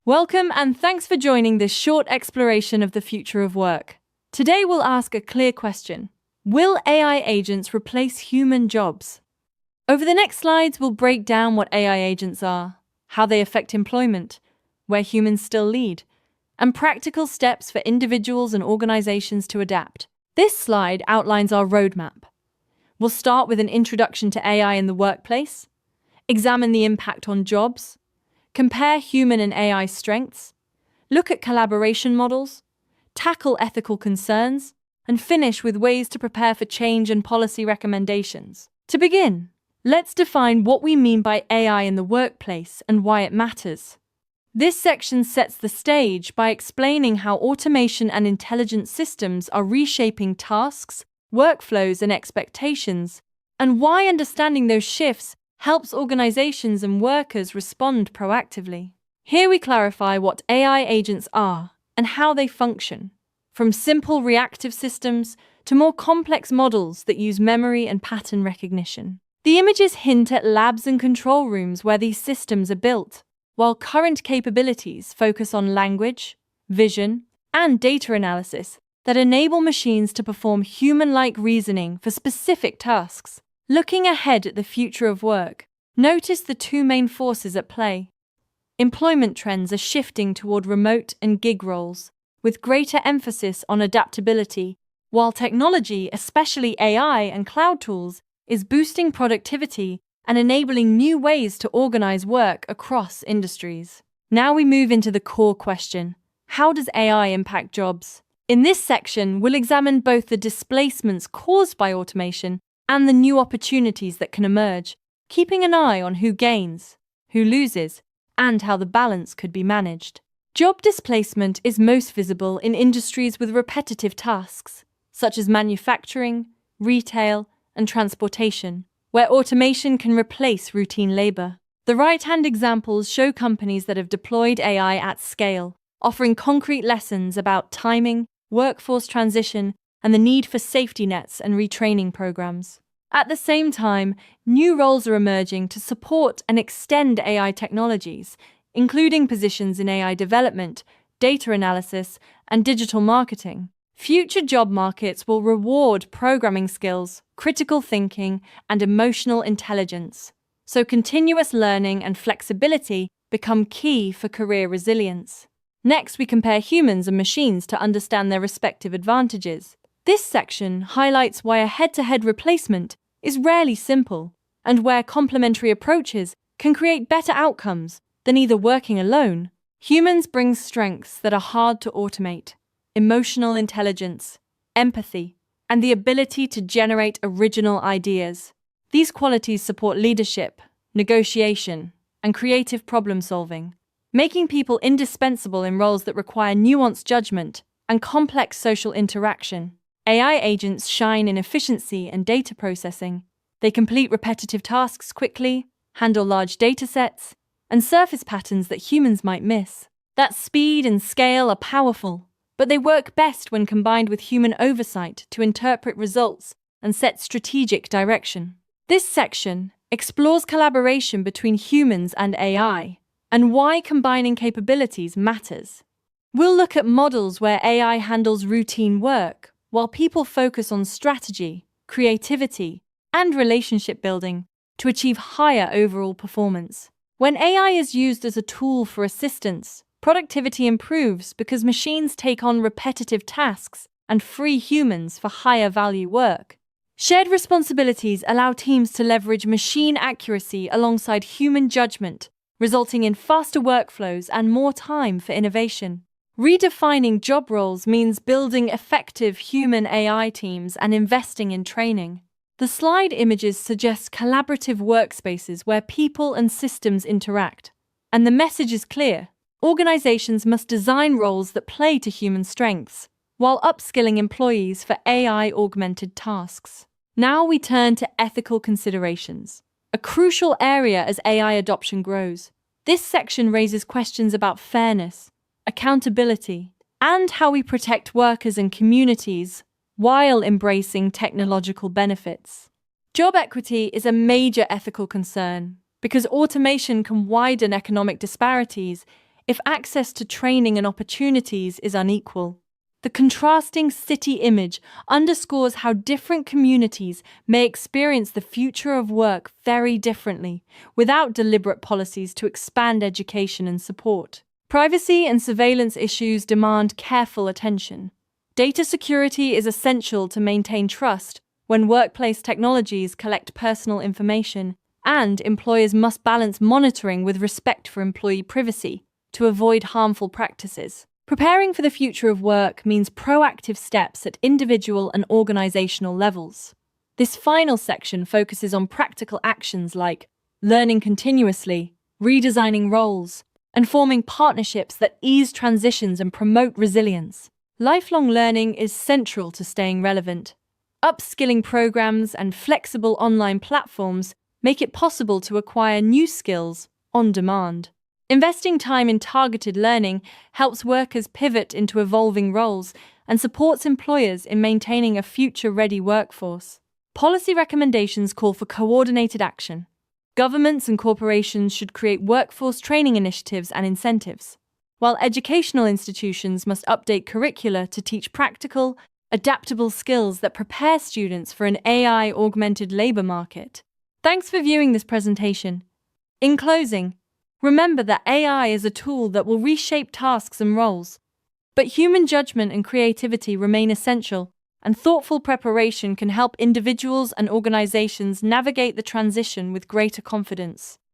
Welcome and thanks for joining this short exploration of the future of work. Today we'll ask a clear question. Will AI agents replace human jobs? Over the next slides, we'll break down what AI agents are, how they affect employment, where humans still lead, and practical steps for individuals and organizations to adapt. This slide outlines our roadmap. We'll start with an introduction to AI in the workplace, examine the impact on jobs, compare human and AI strengths, look at collaboration models, tackle ethical concerns, and finish with ways to prepare for change and policy recommendations. To begin, let's define what we mean by AI in the workplace and why it matters. This section sets the stage by explaining how automation and intelligent systems are reshaping tasks, workflows, and expectations, and why understanding those shifts helps organizations and workers respond proactively. Here we clarify what AI agents are and how they function, from simple reactive systems to more complex models that use memory and pattern recognition. The images hint at labs and control rooms where these systems are built, while current capabilities focus on language, vision, and data analysis that enable machines to perform human-like reasoning for specific tasks. Looking ahead at the future of work, notice the two main forces at play. Employment trends are shifting toward remote and gig roles, with greater emphasis on adaptability, while technology, especially AI and cloud tools, is boosting productivity and enabling new ways to organize work across industries. Now we move into the core question: how does AI impact jobs? In this section, we'll examine both the displacements caused by automation and the new opportunities that can emerge, keeping an eye on who gains, who loses, and how the balance could be managed. Job displacement is most visible in industries with repetitive tasks, such as manufacturing, retail, and transportation, where automation can replace routine labor. The right-hand examples show companies that have deployed AI at scale, offering concrete lessons about timing, workforce transition, and the need for safety nets and retraining programs. At the same time, new roles are emerging to support and extend AI technologies, including positions in AI development, data analysis, and digital marketing. Future job markets will reward programming skills, critical thinking, and emotional intelligence, so continuous learning and flexibility become key for career resilience. Next, we compare humans and machines to understand their respective advantages. This section highlights why a head-to-head replacement is rarely simple, and where complementary approaches can create better outcomes than either working alone. Humans bring strengths that are hard to automate: emotional intelligence, empathy, and the ability to generate original ideas. These qualities support leadership, negotiation, and creative problem-solving, making people indispensable in roles that require nuanced judgment and complex social interaction. AI agents shine in efficiency and data processing. They complete repetitive tasks quickly, handle large data sets, and surface patterns that humans might miss. That speed and scale are powerful, but they work best when combined with human oversight to interpret results and set strategic direction. This section explores collaboration between humans and AI and why combining capabilities matters. We'll look at models where AI handles routine work, while people focus on strategy, creativity, and relationship building to achieve higher overall performance. When AI is used as a tool for assistance, productivity improves because machines take on repetitive tasks and free humans for higher value work. Shared responsibilities allow teams to leverage machine accuracy alongside human judgment, resulting in faster workflows and more time for innovation. Redefining job roles means building effective human AI teams and investing in training. The slide images suggest collaborative workspaces where people and systems interact. And the message is clear: organizations must design roles that play to human strengths, while upskilling employees for AI-augmented tasks. Now we turn to ethical considerations, a crucial area as AI adoption grows. This section raises questions about fairness, accountability, and how we protect workers and communities while embracing technological benefits. Job equity is a major ethical concern because automation can widen economic disparities if access to training and opportunities is unequal. The contrasting city image underscores how different communities may experience the future of work very differently, without deliberate policies to expand education and support. Privacy and surveillance issues demand careful attention. Data security is essential to maintain trust when workplace technologies collect personal information, and employers must balance monitoring with respect for employee privacy to avoid harmful practices. Preparing for the future of work means proactive steps at individual and organizational levels. This final section focuses on practical actions like learning continuously, redesigning roles, and forming partnerships that ease transitions and promote resilience. Lifelong learning is central to staying relevant. Upskilling programs and flexible online platforms make it possible to acquire new skills on demand. Investing time in targeted learning helps workers pivot into evolving roles and supports employers in maintaining a future-ready workforce. Policy recommendations call for coordinated action. Governments and corporations should create workforce training initiatives and incentives, while educational institutions must update curricula to teach practical, adaptable skills that prepare students for an AI-augmented labor market. Thanks for viewing this presentation. In closing, remember that AI is a tool that will reshape tasks and roles, but human judgment and creativity remain essential, and thoughtful preparation can help individuals and organizations navigate the transition with greater confidence.